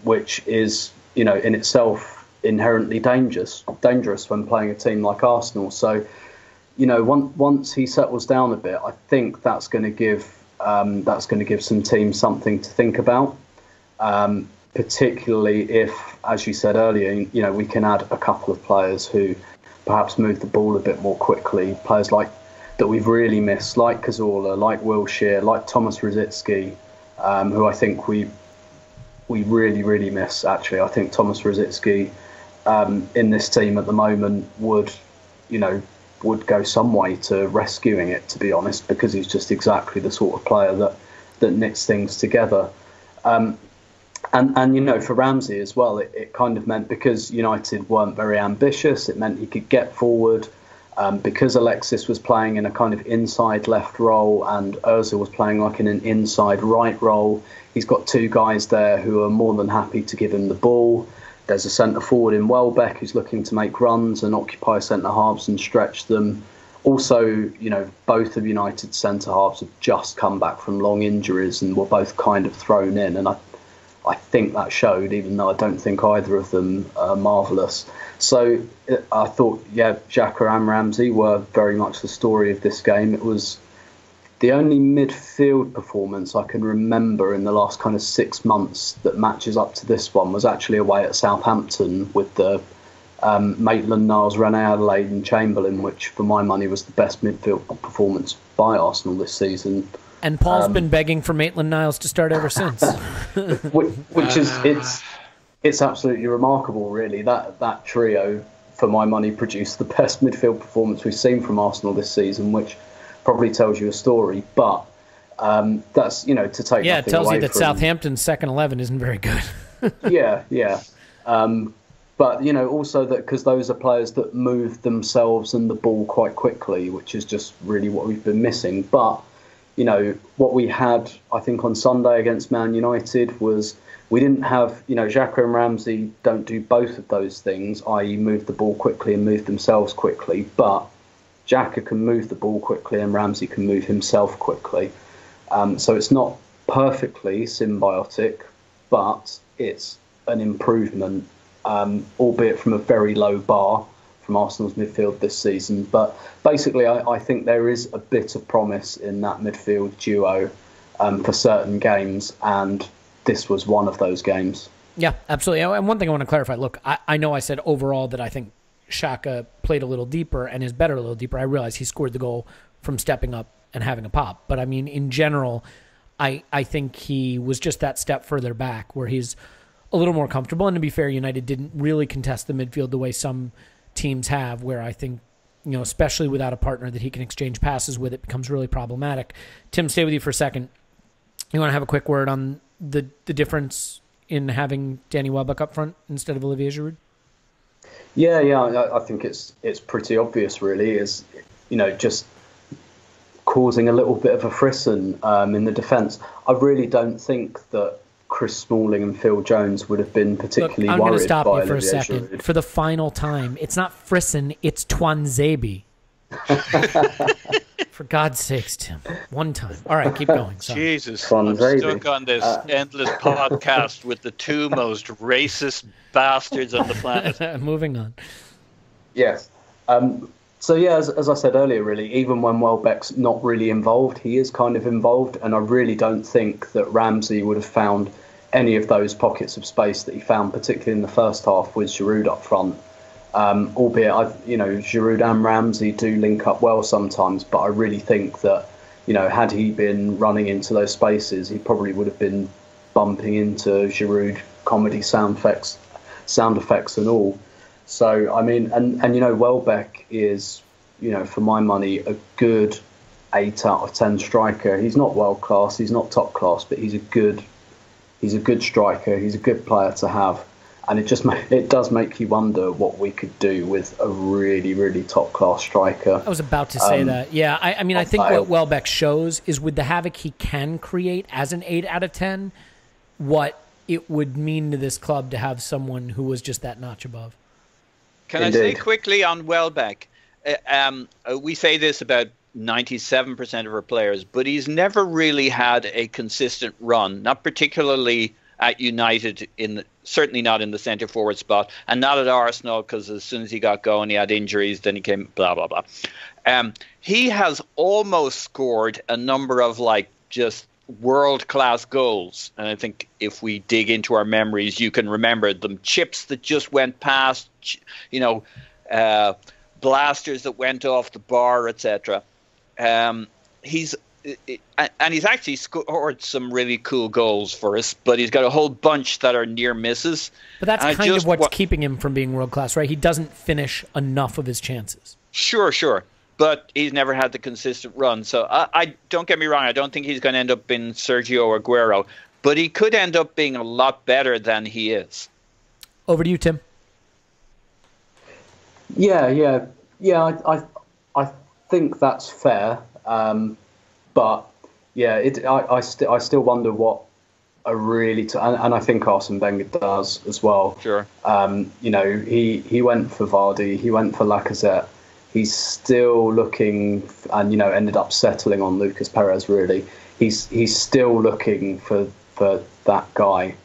which is, in itself inherently dangerous when playing a team like Arsenal. So, once he settles down a bit, I think that's going to give some teams something to think about. Particularly if, as you said earlier, we can add a couple of players who perhaps move the ball a bit more quickly. Players like that we've really missed, like Cazorla, like Wilshere, like Thomas Rosicky, who I think we really, really miss. Actually, I think Thomas Rosicky in this team at the moment would go some way to rescuing it, to be honest, because he's just exactly the sort of player that knits things together. And for Ramsey as well, it kind of meant, because United weren't very ambitious, it meant he could get forward. Because Alexis was playing in a kind of inside left role and Ozil was playing like in an inside right role, he's got two guys there who are more than happy to give him the ball. There's a centre forward in Welbeck who's looking to make runs and occupy centre halves and stretch them. Also, both of United's centre halves have just come back from long injuries and were both kind of thrown in. And I think that showed, even though I don't think either of them are marvellous. So I thought, Xhaka and Ramsey were very much the story of this game. It was the only midfield performance I can remember in the last kind of 6 months that matches up to this one was actually away at Southampton with the Maitland-Niles, René Adelaide and Chamberlain, which for my money was the best midfield performance by Arsenal this season. And Paul's been begging for Maitland-Niles to start ever since. which is, it's absolutely remarkable, really. That trio, for my money, produced the best midfield performance we've seen from Arsenal this season, which probably tells you a story. But that's, to take it tells away you that from Southampton's second 11 isn't very good. Yeah. But, also that because those are players that move themselves and the ball quite quickly, which is just really what we've been missing. But what we had, I think, on Sunday against Man United was we didn't have, Xhaka and Ramsey don't do both of those things, i.e. move the ball quickly and move themselves quickly. But Xhaka can move the ball quickly and Ramsey can move himself quickly. So it's not perfectly symbiotic, but it's an improvement, albeit from a very low bar from Arsenal's midfield this season. But basically, I think there is a bit of promise in that midfield duo for certain games, and this was one of those games. Yeah, absolutely. And one thing I want to clarify, look, I know I said overall that I think Xhaka played a little deeper and is better a little deeper. I realize he scored the goal from stepping up and having a pop. But I mean, in general, I think he was just that step further back where he's a little more comfortable. And to be fair, United didn't really contest the midfield the way some teams have, where I think, especially without a partner that he can exchange passes with, it becomes really problematic. Tim, stay with you for a second. You want to have a quick word on the difference in having Danny Welbeck up front instead of Olivier Giroud? Yeah, I think it's pretty obvious, really, is just causing a little bit of a frisson in the defence. I really don't think that Chris Smalling and Phil Jones would have been particularly worried by Olivier Giroud. I'm going to stop you for a second. Giroud. For the final time, it's not frisson, it's Twanzebe. For God's sakes, Tim. One time. All right, keep going. Sorry. Jesus, I'm stuck on this endless podcast with the two most racist bastards on the planet. Moving on. Yes. So, yeah, as I said earlier, really, even when Welbeck's not really involved, he is kind of involved, and I really don't think that Ramsey would have found any of those pockets of space that he found, particularly in the first half with Giroud up front. Albeit, Giroud and Ramsey do link up well sometimes, but I really think that, had he been running into those spaces, he probably would have been bumping into Giroud comedy sound effects and all. So, I mean, and Welbeck is, for my money, a good 8 out of 10 striker. He's not world class, he's not top class, but he's a good striker. He's a good player to have. And it does make you wonder what we could do with a really, really top-class striker. I was about to say that. Yeah, I think what Welbeck shows is with the havoc he can create as an 8 out of 10, what it would mean to this club to have someone who was just that notch above. Can Indeed. I say quickly on Welbeck? We say this about 97% of our players, but he's never really had a consistent run, not particularly at United, certainly not in the centre forward spot, and not at Arsenal, because as soon as he got going, he had injuries, then he came, blah, blah, blah. He has almost scored a number of just world-class goals, and I think if we dig into our memories, you can remember them. Chips that just went past, blasters that went off the bar, etc. He's actually scored some really cool goals for us, but he's got a whole bunch that are near misses. But that's kind of what's keeping him from being world-class, right? He doesn't finish enough of his chances. Sure. But he's never had the consistent run. So I don't get me wrong, I don't think he's going to end up being Sergio Aguero, but he could end up being a lot better than he is. Over to you, Tim. Yeah. I think that's fair. But yeah, I still wonder what a really and I think Arsene Wenger does as well. Sure. He went for Vardy, he went for Lacazette. He's still looking, and ended up settling on Lucas Perez. Really, he's still looking for that guy.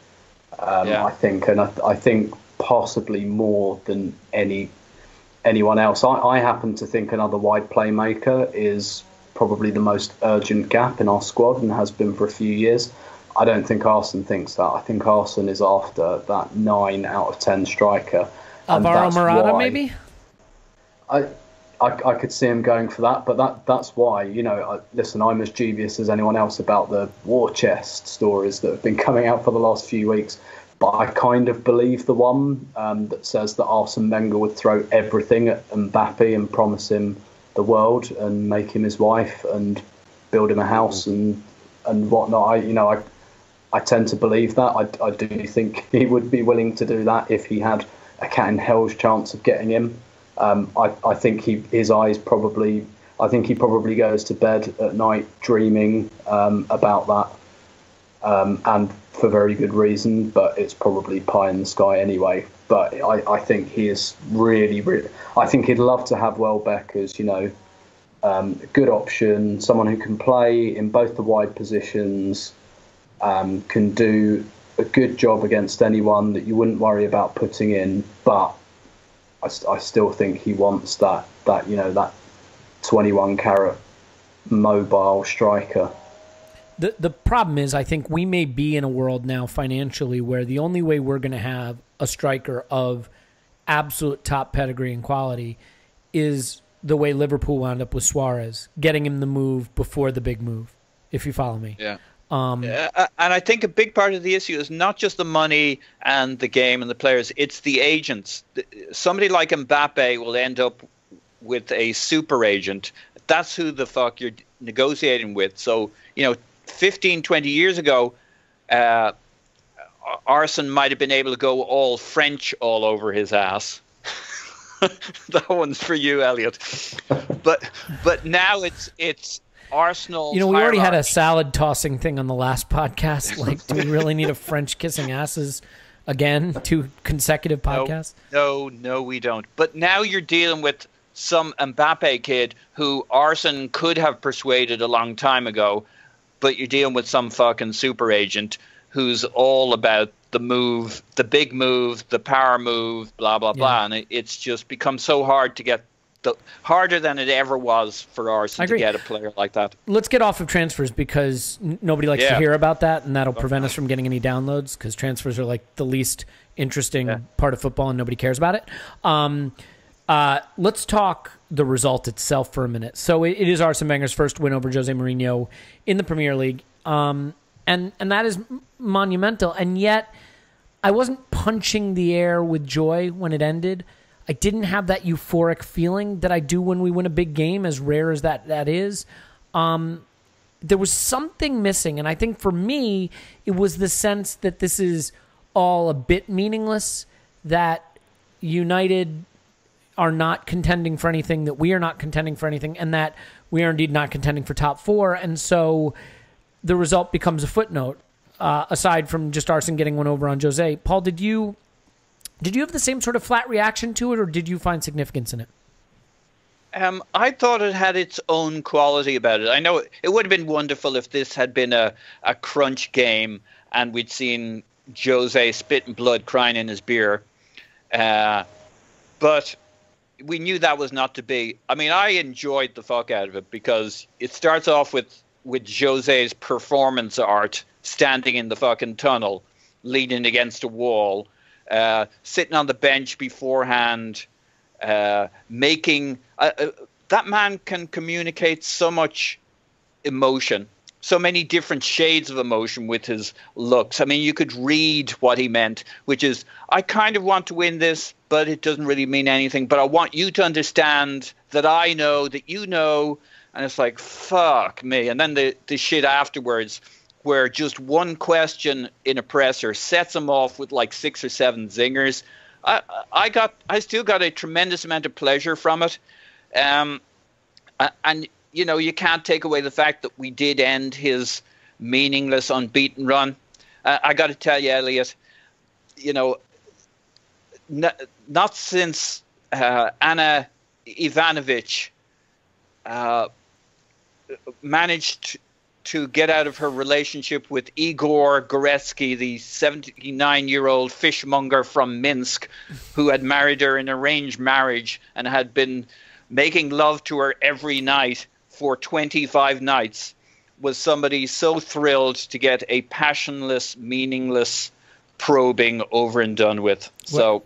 I think, and I think possibly more than anyone else. I happen to think another wide playmaker is probably the most urgent gap in our squad and has been for a few years. I don't think Arsene thinks that. I think Arsene is after that 9 out of 10 striker. Alvaro Morata, maybe? I could see him going for that, but that's why, listen, I'm as dubious as anyone else about the war chest stories that have been coming out for the last few weeks. But I kind of believe the one that says that Arsene Wenger would throw everything at Mbappe and promise him the world and make him his wife and build him a house and whatnot. I tend to believe that. I do think he would be willing to do that if he had a cat in hell's chance of getting him. I think his eyes probably. I think he probably goes to bed at night dreaming about that, and for very good reason. But it's probably pie in the sky anyway. But I think he is really. I think he'd love to have Welbeck as a good option, someone who can play in both the wide positions, can do a good job against anyone that you wouldn't worry about putting in, but I still think he wants that 21 carat mobile striker. The problem is, I think we may be in a world now financially where the only way we're going to have a striker of absolute top pedigree and quality is the way Liverpool wound up with Suarez, getting him the move before the big move, if you follow me. Yeah. And I think a big part of the issue is not just the money and the game and the players, it's the agents. Somebody like Mbappe will end up with a super agent. That's who the fuck you're negotiating with. So, 15, 20 years ago, Arsene might have been able to go all French all over his ass. That one's for you, Elliot. But now it's Arsenal. We already had a salad tossing thing on the last podcast. Like, do we really need a French kissing asses again? 2 consecutive podcasts? No, we don't. But now you're dealing with some Mbappe kid who Arsene could have persuaded a long time ago, but you're dealing with some fucking super agent who's all about the move, the big move, the power move, blah, blah, blah. And it's just become so hard to get, harder than it ever was for Arsene to get a player like that. Let's get off of transfers because nobody likes to hear about that, and that'll prevent us from getting any downloads because transfers are like the least interesting part of football and nobody cares about it. Let's talk the result itself for a minute. So it is Arsene Wenger's first win over Jose Mourinho in the Premier League, and that is monumental. And yet, I wasn't punching the air with joy when it ended. I didn't have that euphoric feeling that I do when we win a big game, as rare as that is. There was something missing, and I think for me, it was the sense that this is all a bit meaningless, that United are not contending for anything, that we are not contending for anything, and that we are indeed not contending for top 4. And so the result becomes a footnote, aside from just Arsene getting one over on Jose. Paul, did you have the same sort of flat reaction to it, or did you find significance in it? I thought it had its own quality about it. I know it would have been wonderful if this had been a crunch game and we'd seen Jose spitting blood, crying in his beer. But we knew that was not to be. I mean, I enjoyed the fuck out of it because it starts off with Jose's performance art, standing in the fucking tunnel, leaning against a wall, sitting on the bench beforehand, making that man can communicate so much emotion, so many different shades of emotion with his looks. I mean, you could read what he meant, which is, I kind of want to win this, but it doesn't really mean anything. But I want you to understand that I know that you know. And it's like, fuck me. And then the shit afterwards, where just one question in a presser sets him off with like 6 or 7 zingers. I still got a tremendous amount of pleasure from it. And you can't take away the fact that we did end his meaningless unbeaten run. I got to tell you, Elliot, not since Anna Ivanovic managed to get out of her relationship with Igor Goretzky, the 79-year-old fishmonger from Minsk, who had married her in arranged marriage and had been making love to her every night for 25 nights, was somebody so thrilled to get a passionless, meaningless probing over and done with. So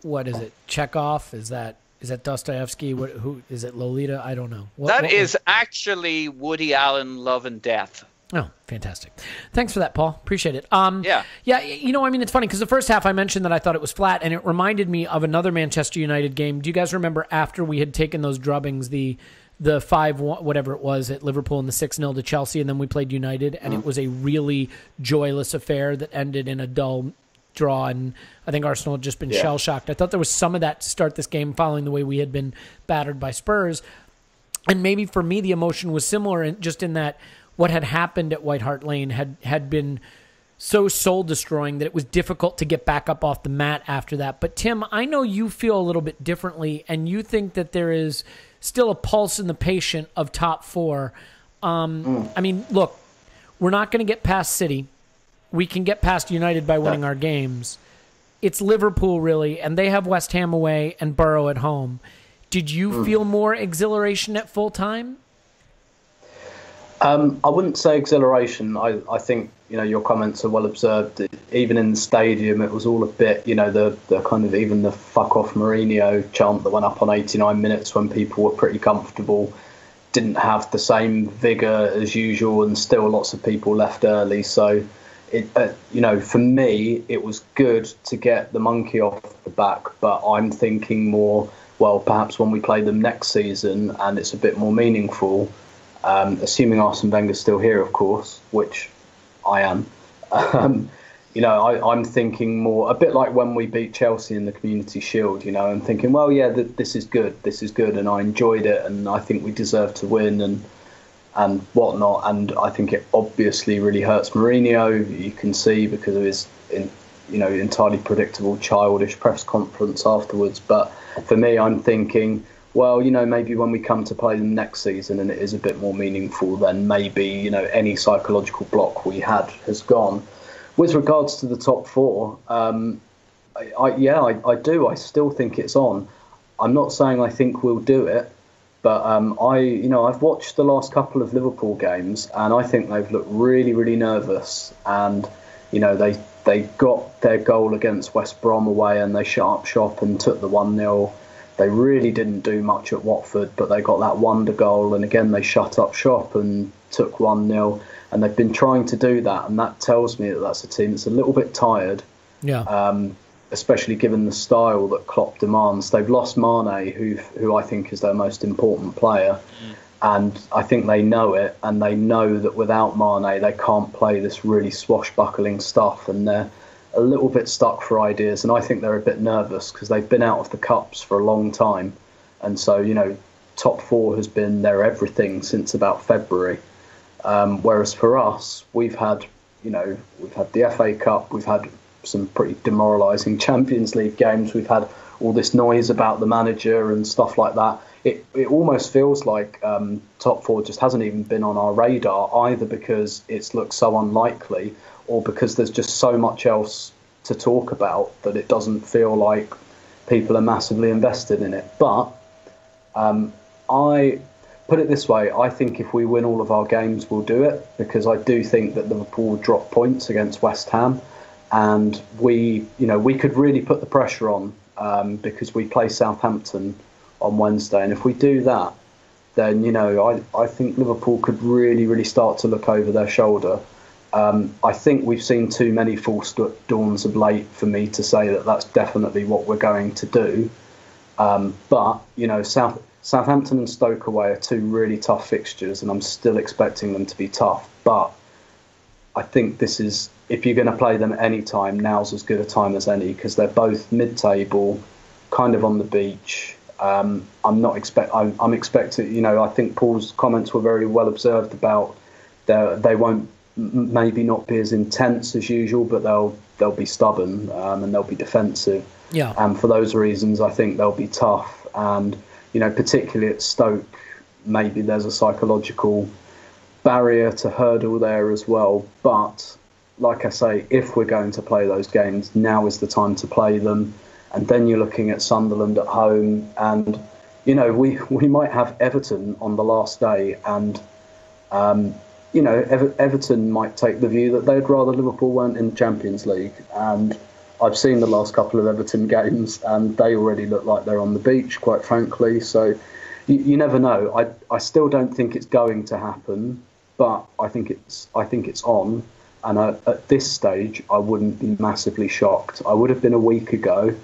what is it? Chekhov? Is that Dostoevsky? Who is it? Lolita? I don't know. That is actually Woody Allen, Love and Death. Oh, fantastic. Thanks for that, Paul. Appreciate it. Yeah. It's funny because the first half I mentioned that I thought it was flat, and it reminded me of another Manchester United game. Do you guys remember after we had taken those drubbings, the 5-1, whatever it was, at Liverpool and the 6-0 to Chelsea, and then we played United, and it was a really joyless affair that ended in a dull draw, and I think Arsenal had just been shell-shocked. I thought there was some of that to start this game following the way we had been battered by Spurs. And maybe for me the emotion was similar in that what had happened at White Hart Lane had been so soul-destroying that it was difficult to get back up off the mat after that. But Tim, I know you feel a little bit differently, and you think that there is still a pulse in the patient of top four. I mean, look, we're not going to get past City. We can get past United by winning our games. It's Liverpool, really, and they have West Ham away and Borough at home. Did you feel more exhilaration at full time? I wouldn't say exhilaration. I think, your comments are well observed. Even in the stadium, it was all a bit, the kind of even the fuck off Mourinho chant that went up on 89 minutes when people were pretty comfortable didn't have the same vigour as usual, and still lots of people left early. So, for me, it was good to get the monkey off the back, but I'm thinking more, well, perhaps when we play them next season and it's a bit more meaningful, assuming Arsene Wenger's still here, of course, which I am. I'm thinking more, a bit like when we beat Chelsea in the Community Shield, I'm thinking, well, yeah, this is good, and I enjoyed it, and I think we deserve to win, and whatnot. And I think it obviously really hurts Mourinho, you can see, because of his entirely predictable childish press conference afterwards. But for me, I'm thinking, well, maybe when we come to play them next season and it is a bit more meaningful, then maybe, any psychological block we had has gone. With regards to the top four, I do. I still think it's on. I'm not saying I think we'll do it, but I've watched the last couple of Liverpool games, and I think they've looked really, really nervous. And they got their goal against West Brom away, and they shut up shop and took the 1-0. They really didn't do much at Watford, but they got that wonder goal, and again they shut up shop and took 1-0. And they've been trying to do that, and that tells me that that's a team that's a little bit tired. Yeah. Especially given the style that Klopp demands. They've lost Mane, who I think is their most important player, and I think they know it, and they know that without Mane they can't play this really swashbuckling stuff, and they're a little bit stuck for ideas, and I think they're a bit nervous because they've been out of the cups for a long time, and so top four has been their everything since about February. Whereas for us, we've had the FA Cup, we've had some pretty demoralising Champions League games, we've had all this noise about the manager and stuff like that. It almost feels like top four just hasn't even been on our radar, either because it's looked so unlikely or because there's just so much else to talk about that it doesn't feel like people are massively invested in it. But I put it this way, I think if we win all of our games, we'll do it, because I do think that Liverpool will drop points against West Ham, and we could really put the pressure on because we play Southampton on Wednesday, and if we do that, then I think Liverpool could really, really start to look over their shoulder. I think we've seen too many false dawns of late for me to say that that's definitely what we're going to do. But Southampton and Stoke away are two really tough fixtures, and I'm still expecting them to be tough. But I think this is, if you're going to play them any time, now's as good a time as any, because they're both mid-table, kind of on the beach. I'm expecting, I think Paul's comments were very well observed about they won't maybe not be as intense as usual, but they'll be stubborn and they'll be defensive. Yeah. And for those reasons, I think they'll be tough. And particularly at Stoke, maybe there's a psychological barrier to hurdle there as well. But like I say, if we're going to play those games, now is the time to play them. And then you're looking at Sunderland at home, and we might have Everton on the last day, and Everton might take the view that they'd rather Liverpool weren't in the Champions League. And I've seen the last couple of Everton games, and they already look like they're on the beach, quite frankly. So you never know. I still don't think it's going to happen, but I think it's on. And at this stage, I wouldn't be massively shocked. I would have been a week ago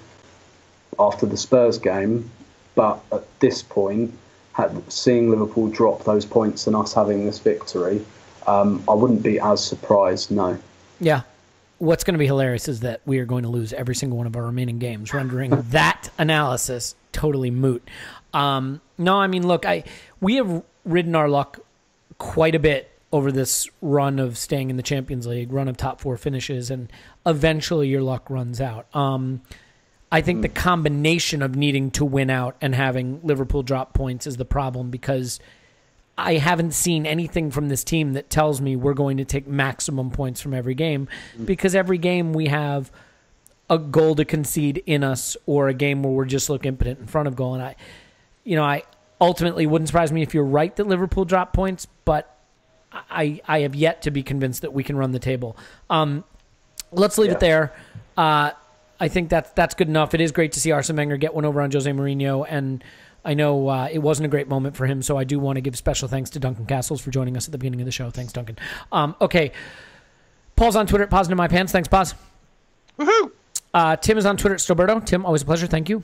after the Spurs game, but at this point, seeing Liverpool drop those points and us having this victory, I wouldn't be as surprised, no. Yeah. What's going to be hilarious is that we are going to lose every single one of our remaining games, rendering that analysis totally moot. No, I mean, look, we have ridden our luck quite a bit over this run of staying in the Champions League, run of top four finishes, and eventually your luck runs out. I think the combination of needing to win out and having Liverpool drop points is the problem, because I haven't seen anything from this team that tells me we're going to take maximum points from every game, because every game we have a goal to concede in us or a game where we're just look impotent in front of goal. And I ultimately wouldn't surprise me if you're right that Liverpool drop points, but I have yet to be convinced that we can run the table. Let's leave it there. I think that's good enough. It is great to see Arsene Wenger get one over on Jose Mourinho, and I know it wasn't a great moment for him, so I do want to give special thanks to Duncan Castles for joining us at the beginning of the show. Thanks, Duncan. Okay. Paul's on Twitter at Pause Into My Pants. Thanks, Pause. Woohoo! Tim is on Twitter at Stoberto. Tim, always a pleasure. Thank you.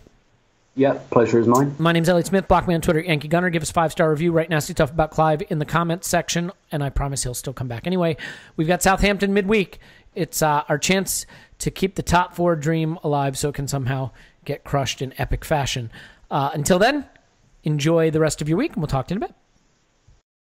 Yeah, pleasure is mine. My name's Elliot Smith. Block me on Twitter at Yankee Gunner. Give us a 5-star review. Write nasty stuff about Clive in the comments section, and I promise he'll still come back. Anyway, we've got Southampton midweek. It's our chance to keep the top 4 dream alive so it can somehow get crushed in epic fashion. Until then, enjoy the rest of your week, and we'll talk to you in a bit.